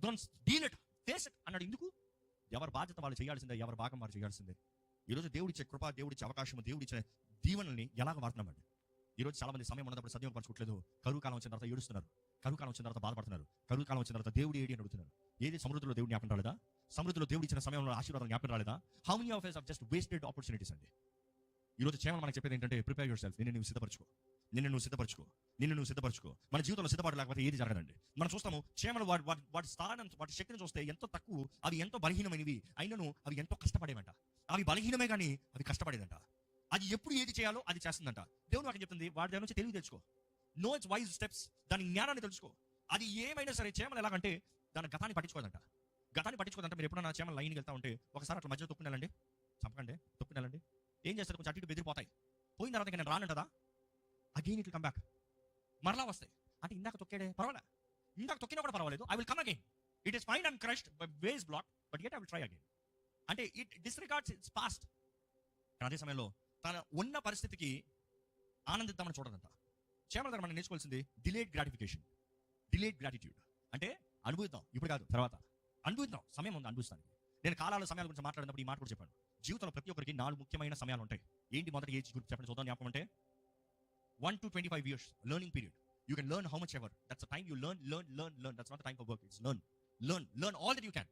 Don't deal it, face it అన్నాడు. ఎందుకు? ఎవరి బాధ్యత వాళ్ళు చేయాల్సిందే, ఎవరి భాగం వారు చేయాల్సిందే. ఈరోజు దేవుడిచ్చే కృప, దేవుడిచ్చే అవకాశం, దేవుడిచ్చే దీవెనల్ని ఎలాగ వాడుతున్నామండి? ఈరోజు చాలా మంది సమయం ఉన్నప్పుడు సద్వినియోగపరచుకోవట్లేదు. కరువు కాలం వచ్చిన తర్వాత ఏడుస్తున్నారు, కరువు కాలం వచ్చిన తర్వాత బాధపడుతున్నారు, కరువు కాలం వచ్చిన తర్వాత దేవుడు ఏడి అని అడుగుతున్నారు. ఏది సమృద్ధిలో దేవుడు జ్ఞాపకం రాలేదా? సమృద్ధిలో దేవుడు ఇచ్చిన సమయంలో ఆశీర్వాదం జ్ఞాపకం రాలేదా? How many of us have just wasted opportunities అండి. ఈరోజు చేమలు మనకు చెప్పేది ఏంటంటే, ప్రిపేర్ యువర్ సెల్ఫ్. నిన్ను నువ్వు సిద్ధపరచుకో, నిన్ను నువ్వు సిద్ధపరచుకో, నిన్ను నువ్వు సిద్ధపరచుకో. మన జీవితంలో సిద్ధపడ లేకపోతే ఏది జరగదండి. మనం చూస్తాము చేమలు వాటి స్థానం, వాటి శక్తిని చూస్తే ఎంతో తక్కువ, అవి ఎంతో బలహీనమైనవి అయినను అవి ఎంతో కష్టపడేవంట. అవి బలహీనమే కానీ అవి కష్టపడేదంట. అది ఎప్పుడు ఏది చేయాలో అది చేస్తుందంట. దేవుడు నాకు చెప్తుంది, వాటి దగ్గర నుంచి తెలివి తెచ్చుకో, నో ఇట్స్ వైజ్ స్టెప్స్, దాని జ్ఞానాన్ని తెలుసుకో. అది ఏమైనా సరే చేమలు ఎలాగంటే దాని గతాన్ని పట్టించుకోదంట. గతాన్ని పట్టించుకోదంట. మీరు ఎప్పుడన్నా చేమలు లైన్కి వెళ్తా ఉంటే ఒకసారి అట్లా మధ్యలో తొక్కునేలండి, చంపకండి, తొక్కునేలండి. ఏం చేస్తారు? కొంచెం అటు ఇటు బెదిరిపోతాయి. పోయిన తర్వాత ఇంకా నేను రానంటదా? అగైన్ ఇట్ కమ్ బ్యాక్, మరలా వస్తాయి. అంటే ఇందాక తొక్కాడే పర్వాలే, ఇందాక తొక్కినా కూడా పర్వాలేదు, I will come again. It is fine and crushed by ways black, but yet I will try again. అంటే ఇట్ డిస్రిగార్డ్స్ ఇట్స్ పాస్ట్. అదే సమయంలో తన ఉన్న పరిస్థితికి ఆనందిద్దామని చూడదంట. చేమల దగ్గర మనం నేర్చుకోవాల్సింది డిలేడ్ గ్రాటిఫికేషన్, డిలేడ్ గ్రాటిట్యూడ్. అంటే అనుభవిద్దాం, ఇప్పుడు కాదు, తర్వాత అనుభవిద్దాం, సమయం ఉంది అనుభవిస్తానికి. నేను కాలాల సమయాల గురించి మాట్లాడినప్పుడు ఈ మాట కూడా చెప్పాను. జీవితంలో ప్రతి ఒక్కరికి 4 ముఖ్యమైన సమయాలు ఉంటాయి. ఏంటి? మొదటి ఏజ్ గ్రూప్ చెప్పండి చూద్దాం. జ్ఞాపకం అంటే 1 to 25 years learning period. You can learn how much ever. That's the time you learn. That's not the time for work. It's learn all that you can.